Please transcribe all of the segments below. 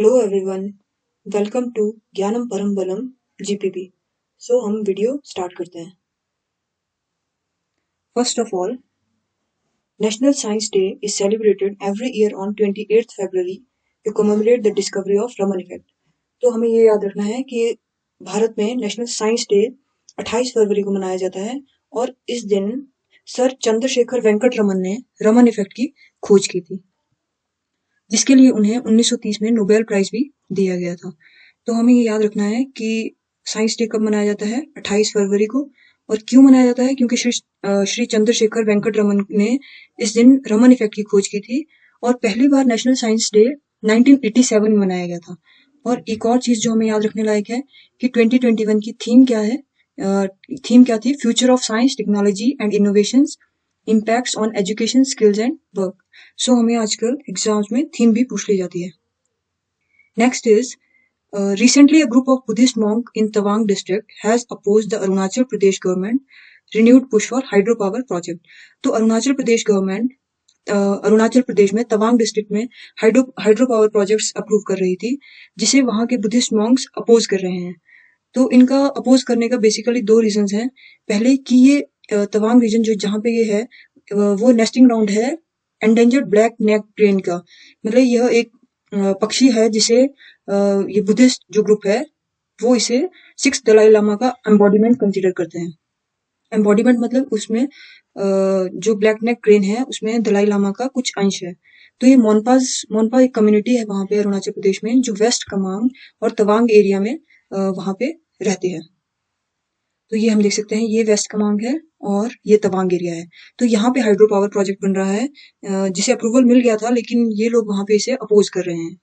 Hello everyone, welcome to ज्ञानम परम बलम जीपीपी। सो हम वीडियो स्टार्ट करते हैं। First of all, national science day is celebrated every year on 28th February to commemorate the discovery of Raman effect. तो हमें ये याद रखना है कि भारत में नेशनल साइंस डे 28 फरवरी को मनाया जाता है और इस दिन सर चंद्रशेखर वेंकट रमन ने रमन इफेक्ट की खोज की थी, जिसके लिए उन्हें 1930 में नोबेल प्राइज भी दिया गया था। तो हमें ये याद रखना है कि साइंस डे कब मनाया जाता है, 28 फरवरी को। और क्यों मनाया जाता है? क्योंकि श्री चंद्रशेखर वेंकट रमन ने इस दिन रमन इफेक्ट की खोज की थी और पहली बार नेशनल साइंस डे 1987 में मनाया गया था। और एक और चीज जो हमें याद रखने लायक है कि 2021 की थीम क्या है। थीम क्या थी? Future of science, technology and innovations, impacts on education, skills and work. So हमें आजकल एग्जाम्स में थीम भी पूछ ली जाती है। Next is recently a group of Buddhist monks in Tawang district has opposed the Arunachal Pradesh government renewed push for hydropower project। तो Arunachal Pradesh government Arunachal Pradesh में Tawang district में हाइड्रो पावर प्रोजेक्ट्स अप्रूव कर रही थी, जिसे वहां के बुद्धिस्ट मॉन्क्स अपोज कर रहे हैं। तो इनका अपोज करने का बेसिकली दो रीजंस हैं। पहले कि ये तवांग रीजन जो जहाँ पे ये है वो नेस्टिंग ग्राउंड है एंडेंजर्ड ब्लैक नेक क्रेन का। मतलब यह एक पक्षी है जिसे ये बुद्धिस्ट जो ग्रुप है वो इसे 6th दलाई लामा का एम्बॉडीमेंट कंसीडर करते हैं। एम्बॉडीमेंट मतलब उसमें जो ब्लैक नेक क्रेन है उसमें दलाई लामा का कुछ अंश है। तो ये मोनपा एक कम्युनिटी है वहां पे अरुणाचल प्रदेश में, जो वेस्ट कमांग और तवांग एरिया में वहां पे रहते हैं। तो ये हम देख सकते हैं, ये वेस्ट कमांग है और ये तवांग एरिया है। तो यहाँ पे हाइड्रो पावर प्रोजेक्ट बन रहा है जिसे अप्रूवल मिल गया था, लेकिन ये लोग वहां पे इसे अपोज कर रहे हैं।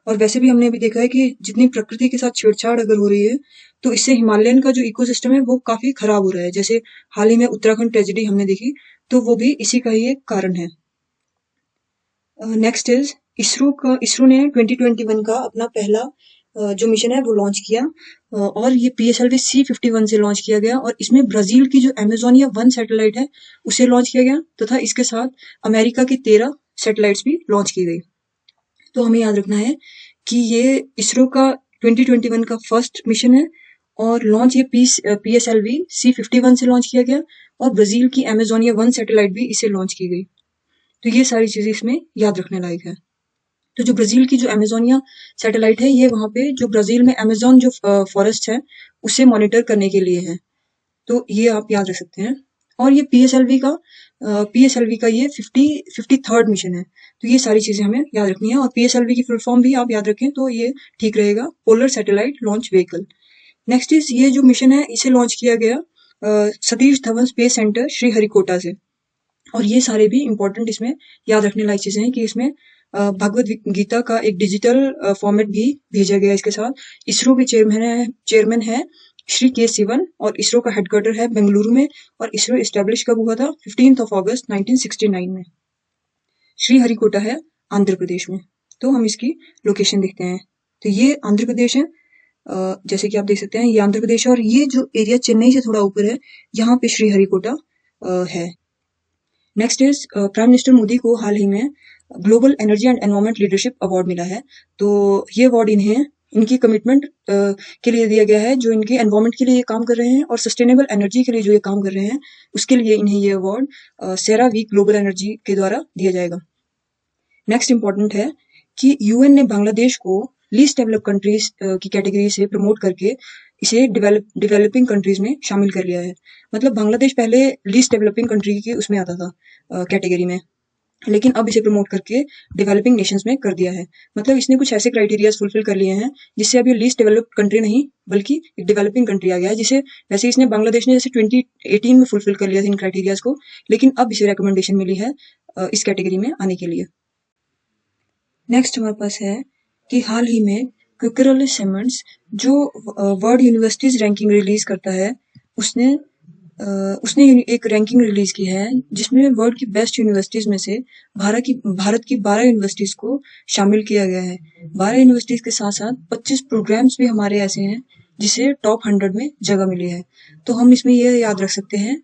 और वैसे भी हमने अभी देखा है कि जितनी प्रकृति के साथ छेड़छाड़ अगर हो रही है तो इससे हिमालयन का जो इकोसिस्टम है वो काफी खराब हो रहा है। जैसे हाल ही में उत्तराखंड ट्रेजेडी हमने देखी, तो वो भी इसी का ही एक कारण है। नेक्स्ट इज इसरो ने 2021 का अपना पहला जो मिशन है वो लॉन्च किया और ये PSLV C51 से लॉन्च किया गया और इसमें ब्राजील की जो अमेजोनिया 1 सैटेलाइट है उसे लॉन्च किया गया तथा इसके साथ अमेरिका की 13 सैटेलाइट्स भी लॉन्च की गई। तो हमें याद रखना है कि ये इसरो का 2021 का फर्स्ट मिशन है और लॉन्च ये PSLV C51 से लॉन्च किया गया और ब्राजील की अमेजोनिया 1 सैटेलाइट भी इसे लॉन्च की गई। तो ये सारी चीजें इसमें याद रखने लायक है। तो जो ब्राजील की जो अमेजोनिया सैटेलाइट है ये वहां पे जो ब्राजील में अमेजोन जो फॉरेस्ट है उसे मॉनिटर करने के लिए है। तो ये आप याद रख सकते हैं। और ये PSLV का ये 53rd मिशन है। तो ये सारी चीजें हमें याद रखनी है और PSLV की फुल फॉर्म भी आप याद रखें तो ये ठीक रहेगा, polar satellite launch vehicle. Next is ये जो मिशन है इसे लॉन्च किया गया सतीश धवन स्पेस सेंटर श्रीहरिकोटा से। और ये सारे भी इंपॉर्टेंट इसमें याद रखने लायक चीजें हैं कि इसमें भगवत गीता का एक डिजिटल फॉर्मेट भी भेजा गया इसके साथ। इसरो के चेयरमैन है श्री के सिवन और इसरो का हेडक्वार्टर है बेंगलुरु में और इसरो एस्टेब्लिश कब हुआ था? 15 अगस्त 1969 में। श्रीहरिकोटा है आंध्र प्रदेश में। तो हम इसकी लोकेशन देखते हैं। तो ये आंध्र प्रदेश है, जैसे कि आप देख सकते हैं ये आंध्र प्रदेश है और ये जो एरिया चेन्नई से थोड़ा ऊपर है यहाँ पे श्रीहरिकोटा है। Next is prime minister Modi को हाल ही में global energy and environment leadership award मिला है। तो ये अवार्ड इन्हें इनकी कमिटमेंट के लिए दिया गया है, जो इनके एनवायरमेंट के लिए ये काम कर रहे हैं और सस्टेनेबल एनर्जी के लिए जो ये काम कर रहे हैं उसके लिए इन्हें ये अवार्ड सेरावीक ग्लोबल एनर्जी के द्वारा दिया जाएगा। नेक्स्ट इंपॉर्टेंट है कि UN ने बांग्लादेश को लीस्ट डेवलप कंट्रीज की कैटेगरी से प्रमोट करके इसे डेवलपिंग कंट्रीज में शामिल कर लिया है। मतलब बांग्लादेश पहले लीस्ट डेवलपिंग कंट्री के उसमें आता था कैटेगरी में, लेकिन अब इसे प्रमोट करके डेवलपिंग नेशंस में कर दिया है। मतलब इसने कुछ ऐसे क्राइटेरियाज फुलफिल कर लिए हैं जिससे अब ये लीस्ट डेवलप्ड कंट्री नहीं बल्कि एक डेवलपिंग कंट्री आ गया है। जिसे वैसे इसने बांग्लादेश ने जैसे 2018 में फुलफिल कर लिया था इन क्राइटेरियाज को, लेकिन अब इसे रिकमेंडेशन मिली है इस कैटेगरी में आने के लिए। नेक्स्ट हमारे पास है कि हाल ही में क्विकरल सिमंड्स जो वर्ल्ड यूनिवर्सिटीज रैंकिंग रिलीज करता है उसने एक रैंकिंग रिलीज की है जिसमें वर्ल्ड की बेस्ट यूनिवर्सिटीज में से भारत की 12 यूनिवर्सिटीज को शामिल किया गया है। 12 यूनिवर्सिटीज के साथ साथ 25 प्रोग्राम्स भी हमारे ऐसे हैं जिसे टॉप 100 में जगह मिली है। तो हम इसमें यह याद रख सकते हैं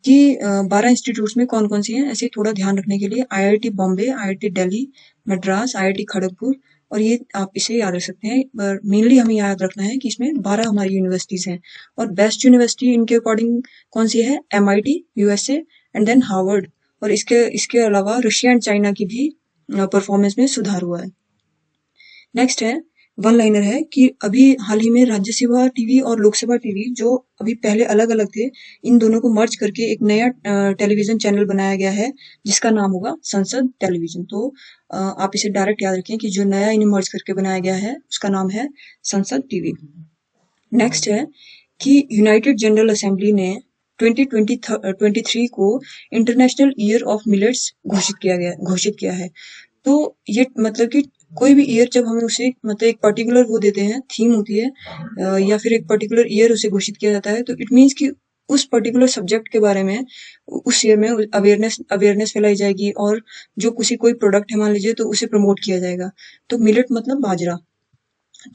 कि 12 इंस्टीट्यूट्स में कौन कौन सी हैं, ऐसे थोड़ा ध्यान रखने के लिए IIT Bombay, IIT Delhi, Madras, IIT Kharagpur और ये आप इसे याद रख सकते हैं। पर मेनली हमें याद रखना है कि इसमें 12 हमारी यूनिवर्सिटीज हैं और बेस्ट यूनिवर्सिटी इनके अकॉर्डिंग कौन सी है, MIT USA and then Harvard. और इसके इसके अलावा रशिया एंड चाइना की भी परफॉर्मेंस में सुधार हुआ है। नेक्स्ट है वन लाइनर है कि अभी हाल ही में राज्यसभा टीवी और लोकसभा टीवी जो अभी पहले अलग अलग थे, इन दोनों को मर्ज करके एक नया टेलीविजन चैनल बनाया गया है जिसका नाम होगा संसद टेलीविजन। तो आप इसे डायरेक्ट याद रखें कि जो नया इन्हें मर्ज करके बनाया गया है उसका नाम है संसद टीवी। नेक्स्ट है कि यूनाइटेड जनरल असेंबली ने 2023 को इंटरनेशनल ईयर ऑफ मिलेट्स घोषित किया है। तो ये मतलब कि कोई भी ईयर जब हमें उसे मतलब एक पर्टिकुलर वो देते हैं, थीम होती है या फिर एक पर्टिकुलर ईयर उसे घोषित किया जाता है, तो इट मीन्स कि उस पर्टिकुलर सब्जेक्ट के बारे में उस ईयर में अवेयरनेस फैलाई जाएगी और जो कोई प्रोडक्ट है मान लीजिए तो उसे प्रमोट किया जाएगा। तो मिलेट मतलब बाजरा।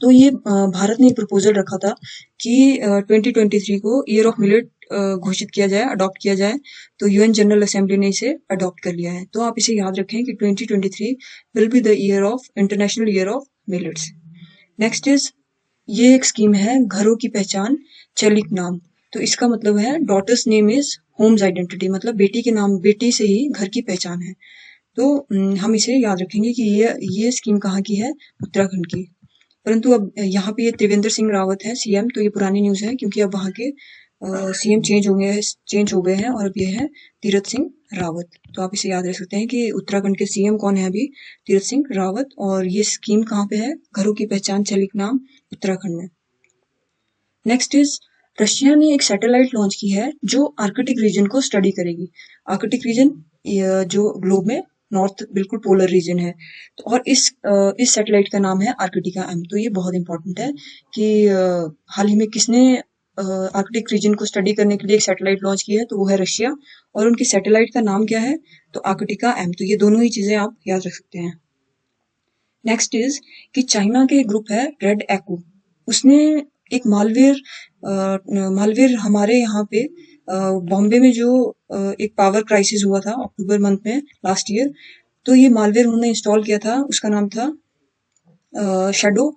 तो ये भारत ने एक प्रपोजल रखा था कि 2023 को ईयर ऑफ मिलेट घोषित किया जाए, अडॉप्ट किया जाए। तो यूएन जनरल असेंबली ने इसे अडॉप्ट कर लिया है। तो आप इसे याद रखें कि 2023 will be the year of international year of millets. Next is ये एक स्कीम है घरों की पहचान चलिक नाम। तो इसका मतलब है daughter's name is home's identity, मतलब बेटी के नाम, बेटी से ही घर की पहचान है। तो हम इसे याद रखेंगे कि ये स्कीम कहाँ की है, उत्तराखंड की। परंतु अब यहाँ पे ये त्रिवेंद्र सिंह रावत है सीएम, तो ये पुरानी न्यूज है क्योंकि अब वहाँ के सीएम चेंज हो गए हैं और अब ये है तीरथ सिंह रावत। तो आप इसे याद रख सकते हैं कि उत्तराखंड के सीएम कौन है अभी, तीरथ सिंह रावत। और ये स्कीम कहाँ पे है, घरों की पहचान चलिक नाम, उत्तराखंड में। नेक्स्ट इज रशिया ने एक सैटेलाइट लॉन्च की है जो आर्कटिक रीजन को स्टडी करेगी। आर्कटिक रीजन जो ग्लोब में नॉर्थ बिल्कुल पोलर रीजन है। तो और इस सैटेलाइट का नाम है आर्कटिका M। तो ये बहुत इंपॉर्टेंट है कि हाल ही में किसने आर्कटिक रीजन को स्टडी करने के लिए एक सैटेलाइट लॉन्च की है, तो वो है रशिया। और उनकी सैटेलाइट का नाम क्या है, तो आर्कटिका M। तो ये दोनों ही चीजें आप याद रख सकते हैं। नेक्स्ट इज कि चाइना के ग्रुप है रेड एको, उसने एक मालवेयर हमारे यहाँ पे बॉम्बे में जो एक पावर क्राइसिस हुआ था अक्टूबर मंथ में लास्ट ईयर, तो ये मालवेयर उन्होंने इंस्टॉल किया था, उसका नाम था शैडो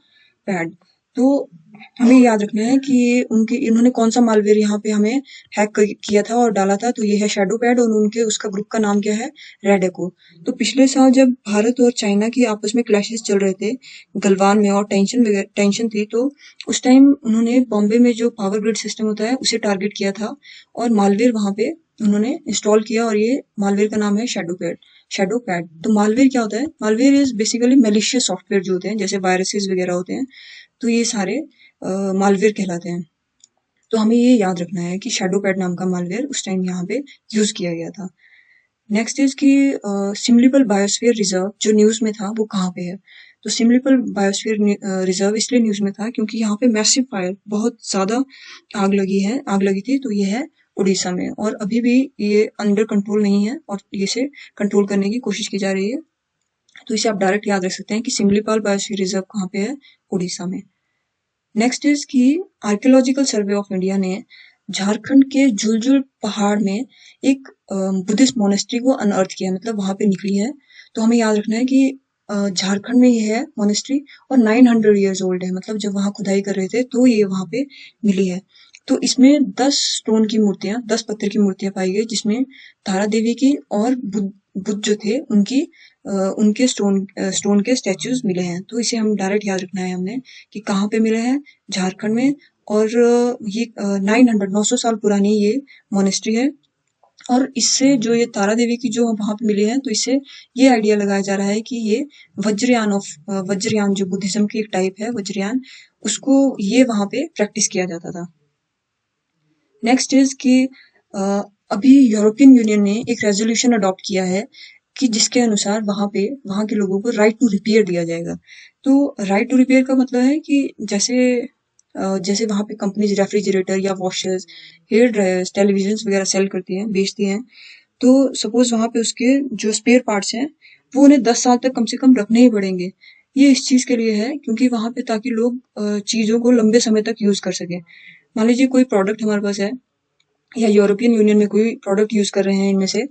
पैड। तो हमें याद रखना है कि इन्होंने कौन सा मालवेयर यहाँ पे हमें हैक किया था और डाला था, तो ये है शैडो पैड और उसका ग्रुप का नाम क्या है, रेड एको। तो पिछले साल जब भारत और चाइना की आपस में क्लैशेस चल रहे थे गलवान में और टेंशन थी, तो उस टाइम उन्होंने बॉम्बे में जो पावर ग्रिड सिस्टम होता है उसे टारगेट किया था और मालवेयर वहां पे उन्होंने इंस्टॉल किया और ये मालवेयर का नाम है शैडो पैड। तो मालवेयर क्या होता है, malware is basically malicious software जो होते हैं, जैसे वायरसेस वगैरह होते हैं, तो ये सारे मालवेयर कहलाते हैं। तो हमें ये याद रखना है कि शैडो पैड नाम का मालवेयर उस टाइम यहाँ पे यूज किया गया था। नेक्स्ट इज कि सिमलीपल बायोस्फीयर रिजर्व जो न्यूज में था वो कहाँ पे है, तो सिमलीपल बायोस्फीयर रिजर्व इसलिए न्यूज में था क्योंकि यहाँ पे मैसिव फायर, बहुत ज्यादा आग लगी थी। तो ये है उड़ीसा में और अभी भी ये अंडर कंट्रोल नहीं है और इसे कंट्रोल करने की कोशिश की जा रही है। तो इसे आप डायरेक्ट याद रख सकते हैं कि सिमलीपाल बायोस्फीयर रिजर्व कहाँ पे है, उड़ीसा में। नेक्स्ट इज कि आर्कियोलॉजिकल सर्वे ऑफ इंडिया ने झारखंड के झुलझुल पहाड़ में एक बुद्धिस्ट मोनेस्ट्री को अनअर्थ किया, मतलब वहां पे निकली है। तो हमें याद रखना है कि झारखंड में ये है मोनेस्ट्री और 900 ईयर्स ओल्ड है, मतलब जब वहां खुदाई कर रहे थे तो ये वहां पे मिली है। तो इसमें 10 पत्थर की मूर्तियां पाई गई, जिसमें तारा देवी की और बुद्ध जो थे उनके स्टोन के स्टैचूज मिले हैं। तो इसे हम डायरेक्ट याद रखना है हमने कि कहाँ पे मिले हैं, झारखंड में। और ये 900 साल पुरानी ये मोनेस्ट्री है। और इससे जो ये तारा देवी की जो वहां पे मिली है, तो इससे ये आइडिया लगाया जा रहा है कि ये वज्रयान जो बुद्धिज्म की एक टाइप है, वज्रयान, उसको ये वहां पे प्रैक्टिस किया जाता था। नेक्स्ट इज कि अभी यूरोपियन यूनियन ने एक रेजोल्यूशन अडॉप्ट किया है कि जिसके अनुसार वहां के लोगों को राइट टू रिपेयर दिया जाएगा। तो राइट टू रिपेयर का मतलब है कि जैसे वहां पे कंपनीज रेफ्रिजरेटर या वॉशर्स, हेयर ड्रायर्स, टेलीविजन वगैरह सेल करती हैं, बेचती हैं। तो सपोज वहां पे उसके जो स्पेयर पार्ट्स हैं वो उन्हें 10 साल तक कम से कम रखने ही पड़ेंगे। ये इस चीज के लिए है क्योंकि वहां पे ताकि लोग चीजों को लंबे समय तक यूज कर सके। मान लीजिए कोई प्रोडक्ट हमारे पास है या यूरोपियन यूनियन में कोई प्रोडक्ट यूज कर रहे हैं इनमें से,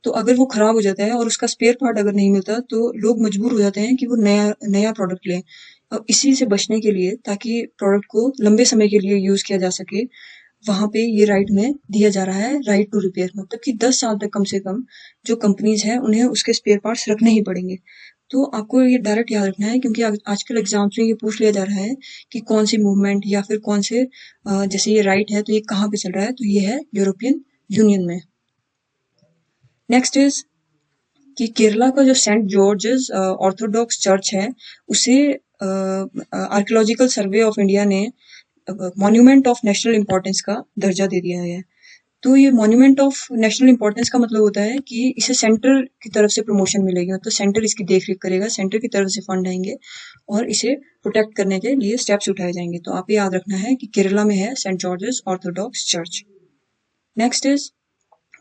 तो अगर वो खराब हो जाता है और उसका स्पेयर पार्ट अगर नहीं मिलता तो लोग मजबूर हो जाते हैं कि वो नया नया प्रोडक्ट लें। अब इसी से बचने के लिए, ताकि प्रोडक्ट को लंबे समय के लिए यूज किया जा सके, वहां पे ये राइट में दिया जा रहा है, राइट टू रिपेयर, मतलब कि 10 साल तक कम से कम जो कंपनीज हैं उन्हें उसके स्पेयर पार्ट्स रखने ही पड़ेंगे। तो आपको ये डायरेक्ट याद रखना है, क्योंकि आजकल एग्जाम्स में ये पूछ लिया जा रहा है कि कौन सी मूवमेंट या फिर कौन से जैसे ये राइट है तो ये कहाँ पे चल रहा है, तो ये है यूरोपियन यूनियन में। नेक्स्ट इज कि केरला का जो सेंट जॉर्जेस ऑर्थोडॉक्स चर्च है उसे आर्कियोलॉजिकल सर्वे ऑफ इंडिया ने मॉन्यूमेंट ऑफ नेशनल इम्पोर्टेंस का दर्जा दे दिया है। तो ये मॉन्यूमेंट ऑफ नेशनल इम्पोर्टेंस का मतलब होता है कि इसे सेंटर की तरफ से प्रमोशन मिलेगी, मतलब सेंटर इसकी देखरेख करेगा, सेंटर की तरफ से फंड आएंगे और इसे प्रोटेक्ट करने के लिए स्टेप्स उठाए जाएंगे। तो आप ये याद रखना है कि केरला में है saint George's orthodox church. Next is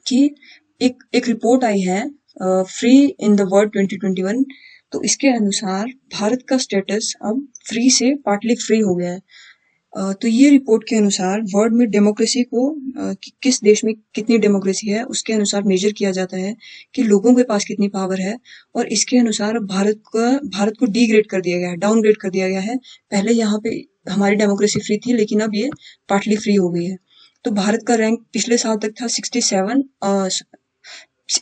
कि एक रिपोर्ट आई है फ्री इन द वर्ल्ड 2021, तो इसके अनुसार भारत का स्टेटस अब फ्री से पार्टली फ्री हो गया है। तो ये रिपोर्ट के अनुसार वर्ल्ड में डेमोक्रेसी को किस देश में कितनी डेमोक्रेसी है उसके अनुसार मेजर किया जाता है कि लोगों के पास कितनी पावर है, और इसके अनुसार भारत को डीग्रेड कर दिया गया है, डाउनग्रेड कर दिया गया है। पहले यहाँ पे हमारी डेमोक्रेसी फ्री थी, लेकिन अब ये पार्टली फ्री हो गई है। तो भारत का रैंक पिछले साल तक था 67,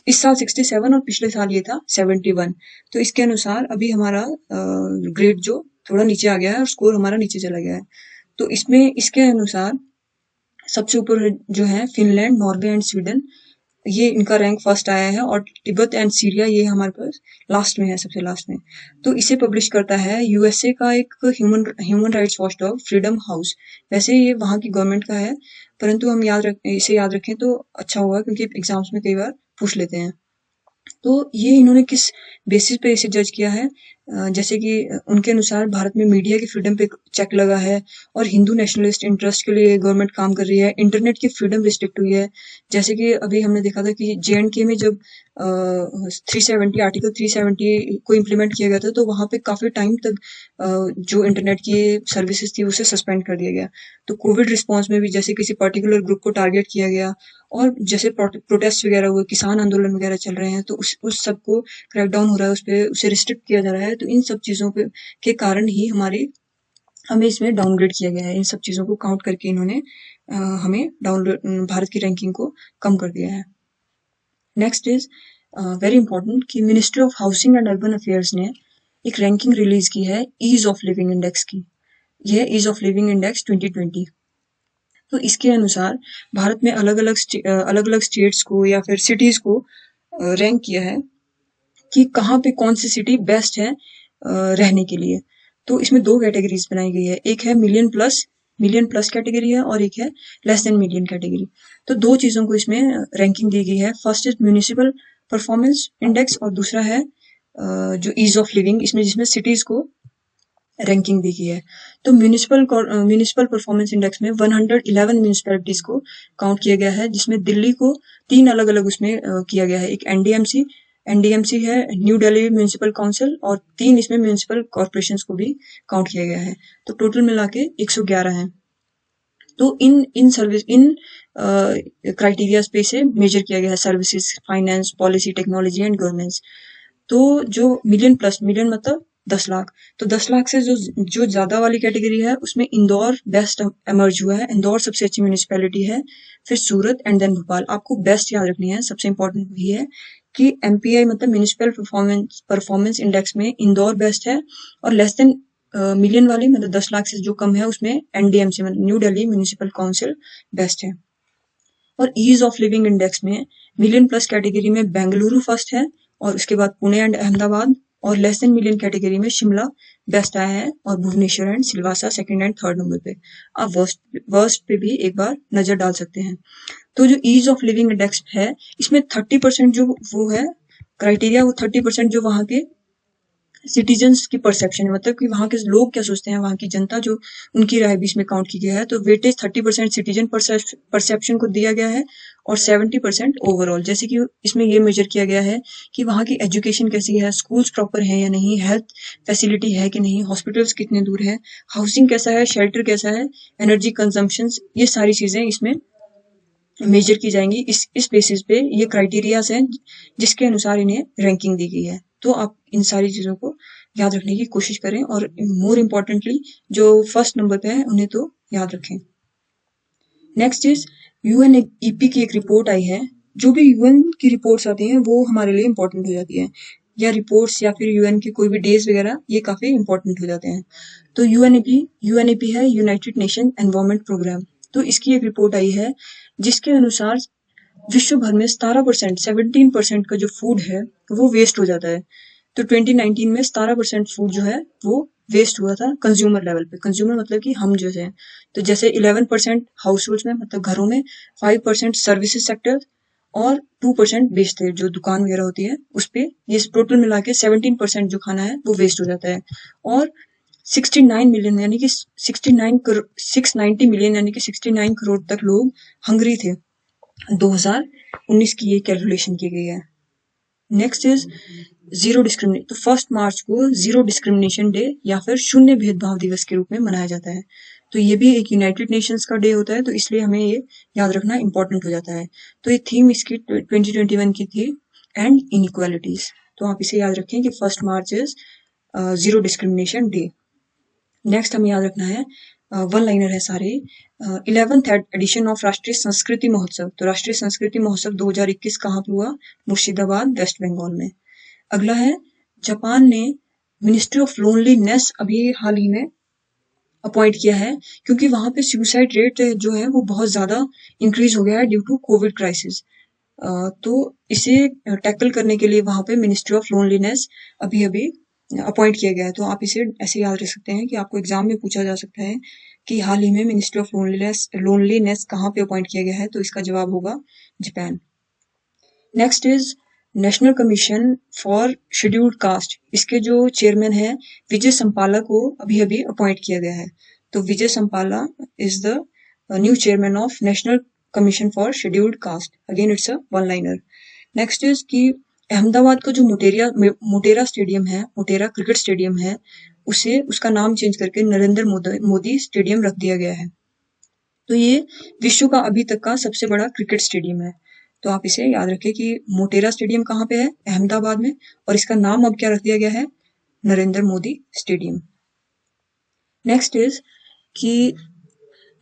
इस साल 67 और पिछले साल ये था 71। तो इसके अनुसार अभी हमारा ग्रेड जो थोड़ा नीचे आ गया है और स्कोर हमारा नीचे चला गया है। तो इसमें इसके अनुसार सबसे ऊपर जो है फिनलैंड, नॉर्वे एंड स्वीडन, ये इनका रैंक फर्स्ट आया है, और तिब्बत एंड सीरिया ये हमारे पास लास्ट में है, सबसे लास्ट में। तो इसे पब्लिश करता है यूएसए का एक human rights watchdog freedom house. वैसे ये वहाँ की गवर्नमेंट का है, परंतु हम इसे याद रखें तो अच्छा होगा, क्योंकि एग्जाम्स में कई बार पूछ लेते हैं। तो ये इन्होंने किस बेसिस पे इसे जज किया है, जैसे कि उनके अनुसार भारत में मीडिया की फ्रीडम पे चेक लगा है, और हिंदू नेशनलिस्ट इंटरेस्ट के लिए गवर्नमेंट काम कर रही है, इंटरनेट की फ्रीडम रिस्ट्रिक्ट हुई है। जैसे कि अभी हमने देखा था कि JNK में जब 370 आर्टिकल 370 को इम्प्लीमेंट किया गया था, तो वहां पे काफी टाइम तक जो इंटरनेट की सर्विसेज थी उसे सस्पेंड कर दिया गया। तो कोविड रिस्पॉन्स में भी जैसे किसी पर्टिकुलर ग्रुप को टारगेट किया गया, और जैसे प्रोटेस्ट वगैरह हुए, किसान आंदोलन वगैरह चल रहे हैं, तो उस सब को क्रैकडाउन हो रहा है, उस पे उसे रिस्ट्रिक्ट किया जा रहा है। तो इन सब चीजों पे के कारण ही हमें इसमें डाउनग्रेड किया गया है। इन सब चीजों को काउंट करके इन्होंने हमें डाउनग्रेड, भारत की रैंकिंग को कम कर दिया है। नेक्स्ट इज वेरी इंपॉर्टेंट कि ministry of housing and urban affairs ने एक रैंकिंग रिलीज की है ईज ऑफ लिविंग इंडेक्स की। यह ईज ऑफ लिविंग इंडेक्स 2020। तो इसके अनुसार भारत में अलग अलग स्टेट्स को या फिर सिटीज को रैंक किया है कि कहाँ पे कौन सी सिटी बेस्ट है रहने के लिए। तो इसमें दो कैटेगरीज बनाई गई है, एक है मिलियन प्लस कैटेगरी है, और एक है लेस देन मिलियन कैटेगरी। तो दो चीजों को इसमें रैंकिंग दी गई है। First is municipal performance index, और दूसरा है जो ईज ऑफ लिविंग, जिसमें सिटीज को रैंकिंग दी गई है। तो म्यूनिसिपल परफॉर्मेंस इंडेक्स में 111 म्यूनिसिपैलिटीज को काउंट किया गया है, जिसमें दिल्ली को 3 अलग अलग उसमें किया गया है। एक एनडीएमसी है, न्यू दिल्ली म्यूनिसिपल काउंसिल, और 3 इसमें म्यूनिसिपल कॉर्पोरेशंस को भी काउंट किया गया है। तो टोटल मिला के 111 है। तो इन क्राइटेरियाज पे से मेजर किया गया है services, finance, policy, technology and governance. तो जो मिलियन मतलब 10 लाख, तो 10 लाख से जो ज्यादा वाली कैटेगरी है उसमें इंदौर बेस्ट एमर्ज हुआ है। इंदौर सबसे अच्छी म्यूनिसिपैलिटी है, फिर सूरत एंड देन भोपाल। आपको बेस्ट याद रखनी है, सबसे इंपॉर्टेंट वही है कि MPI मतलब म्यूनिसिपल परफॉर्मेंस इंडेक्स में इंदौर बेस्ट है, और लेस देन मिलियन वाली मतलब 10 लाख से जो कम है उसमें NDMC मतलब new Delhi municipal council best है। और ईज ऑफ लिविंग इंडेक्स में मिलियन प्लस कैटेगरी में बेंगलुरु फर्स्ट है, और उसके बाद पुणे एंड अहमदाबाद, और लेस देन मिलियन कैटेगरी में शिमला बेस्ट आया है, और Bhubaneswar and Silvassa second and third number पे। आप वर्स्ट पे भी एक बार नजर डाल सकते हैं। तो जो ईज ऑफ लिविंग इंडेक्स है, इसमें 30% जो वो है क्राइटेरिया, वो 30% जो वहाँ के सिटीजन्स की परसेप्शन है, मतलब कि वहाँ के लोग क्या सोचते हैं, वहाँ की जनता जो उनकी राय भी इसमें काउंट की गई है। तो वेटेज 30% सिटीजन परसेप्शन को दिया गया है, और 70% ओवरऑल। जैसे कि इसमें ये मेजर किया गया है कि वहाँ की एजुकेशन कैसी है, स्कूल्स प्रॉपर है या नहीं, हेल्थ फैसिलिटी है कि नहीं, हॉस्पिटल्स कितने दूर है, हाउसिंग कैसा है, शेल्टर कैसा है, एनर्जी कंजम्पशन, ये सारी चीजें इसमें मेजर की जाएंगी। इस बेसिस पे ये क्राइटेरियाज हैं जिसके अनुसार इन्हें रैंकिंग दी गई है। तो आप इन सारी चीज़ों को याद रखने की कोशिश करें और मोर इम्पोर्टेंटली जो फर्स्ट नंबर पे है उन्हें तो याद रखें। नेक्स्ट इज यूएनईपी की एक रिपोर्ट आई है। जो भी यूएन की रिपोर्ट्स आती हैं वो हमारे लिए इम्पोर्टेंट हो जाती है, या रिपोर्ट्स या फिर यूएन के कोई भी डेज वगैरह ये काफ़ी इम्पोर्टेंट हो जाते हैं। तो यूएनईपी है यूनाइटेड नेशन एनवायरमेंट प्रोग्राम। तो इसकी एक रिपोर्ट आई है जिसके अनुसार विश्व भर में 17% का जो फूड है वो वेस्ट हो जाता है। तो 2019 में 17% फूड जो है वो वेस्ट हुआ था कंज्यूमर लेवल पे। कंज्यूमर मतलब कि हम जो है, तो जैसे 11% हाउस होल्ड में मतलब घरों में, 5% सर्विसेज सेक्टर और 2% बेचते जो दुकान वगैरह होती है उस पे। ये टोटल मिला के 17% जो खाना है वो वेस्ट हो जाता है। और 69 मिलियन यानी कि 690 मिलियन यानी कि 69 करोड़ तक लोग हंगरी थे। 2019 की ये कैलकुलेशन की गई है। Next is zero discrimination. तो 1 मार्च को जीरो डिस्क्रिमिनेशन डे या फिर शून्य भेदभाव दिवस के रूप में मनाया जाता है। तो ये भी एक यूनाइटेड नेशंस का डे होता है, तो इसलिए हमें ये याद रखना इंपॉर्टेंट हो जाता है। तो ये थीम इसकी 2021 की थी, एंड इनइक्वालिटीज। तो आप इसे याद रखें कि 1 March is zero discrimination day. Next हमें याद रखना है, वन लाइनर है सारे। 11th एडिशन ऑफ राष्ट्रीय संस्कृति महोत्सव। तो राष्ट्रीय संस्कृति महोत्सव 2021 कहाँ पे हुआ? मुर्शिदाबाद, वेस्ट बंगाल में। अगला है, जापान ने मिनिस्ट्री ऑफ लोनलीनेस अभी हाल ही में अपॉइंट किया है, क्योंकि वहां पे सुसाइड रेट जो है वो बहुत ज्यादा इंक्रीज हो गया है ड्यू टू कोविड क्राइसिस। तो इसे टैकल करने के लिए वहां पे मिनिस्ट्री ऑफ लोनलीनेस अभी अभी अपॉइंट किया गया है। तो आप इसे ऐसे याद रख सकते हैं कि आपको एग्जाम में पूछा जा सकता है कि हाल ही में मिनिस्ट्री ऑफ लोनलीनेस कहाँ पे अपॉइंट किया गया है, तो इसका जवाब होगा Japan. Next is national commission for scheduled cast. इसके जो चेयरमैन है विजय संपाला को अभी अभी अपॉइंट किया गया है। तो Vijay Sampla is the new chairman of national commission for scheduled caste. Again it's a one liner. Next is कि अहमदाबाद का जो मोटेरा स्टेडियम है, मोटेरा क्रिकेट स्टेडियम है, उसे उसका नाम चेंज करके नरेंद्र मोदी स्टेडियम रख दिया गया है। तो ये विश्व का अभी तक का सबसे बड़ा क्रिकेट स्टेडियम है। तो आप इसे याद रखें कि मोटेरा स्टेडियम कहाँ पे है? अहमदाबाद में, और इसका नाम अब क्या रख दिया गया है? Narendra Modi stadium. Next is कि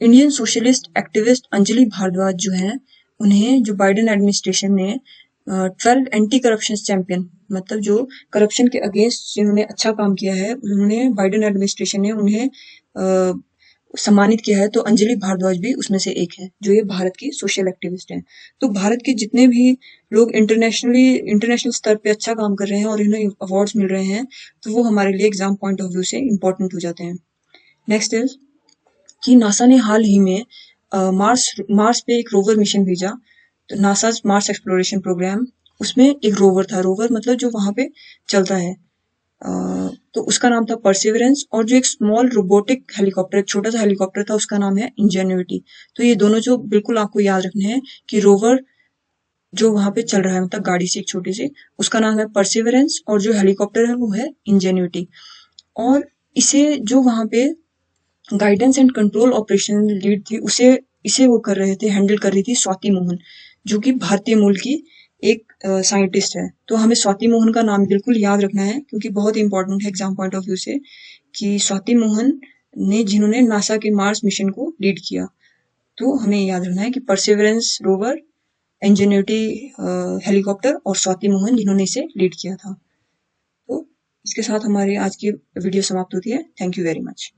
Indian socialist activist Anjali Bhardwaj जो है, उन्हें जो बाइडेन एडमिनिस्ट्रेशन ने 12 एंटी करप्शन चैंपियन, मतलब जो करप्शन के अगेंस्ट जिन्होंने अच्छा काम किया है, उन्होंने बाइडेन एडमिनिस्ट्रेशन ने उन्हें सम्मानित किया है। तो अंजलि भारद्वाज भी उसमें से एक है, जो ये भारत की सोशल एक्टिविस्ट हैं। तो भारत के जितने भी लोग इंटरनेशनल स्तर पे अच्छा काम कर रहे हैं और इन्हें अवार्ड्स मिल रहे हैं, तो वो हमारे लिए एग्जाम पॉइंट ऑफ व्यू से इम्पोर्टेंट हो जाते हैं। नेक्स्ट इज कि नासा ने हाल ही में मार्स पे एक रोवर मिशन भेजा। तो नासा मार्स एक्सप्लोरेशन प्रोग्राम, उसमें एक रोवर था। रोवर मतलब जो वहां पे चलता है, तो उसका नाम था परसिवरेंस। और जो एक स्मॉल रोबोटिक हेलीकॉप्टर, एक छोटा सा हेलीकॉप्टर था, उसका नाम है इंजेन्युइटी। तो ये दोनों जो बिल्कुल आपको याद रखने हैं कि रोवर जो वहां पे चल रहा है, मतलब गाड़ी से एक छोटी सी, उसका नाम है परसिवरेंस, और जो हेलीकॉप्टर है वो है इंजेन्युइटी। और इसे जो वहां पे guidance and control operation lead थी, इसे वो कर रहे थे, हैंडल कर रही थी स्वाति मोहन, जो कि भारतीय मूल की एक साइंटिस्ट है। तो हमें स्वाति मोहन का नाम बिल्कुल याद रखना है, क्योंकि बहुत इंपॉर्टेंट है एग्जाम पॉइंट ऑफ व्यू से, कि स्वाति मोहन ने जिन्होंने नासा के मार्स मिशन को लीड किया। तो हमें याद रखना है कि परसिवरेंस रोवर, इंजेन्युइटी हेलीकॉप्टर, और स्वाति मोहन जिन्होंने इसे लीड किया था। तो इसके साथ हमारी आज की वीडियो समाप्त होती है। Thank you very much.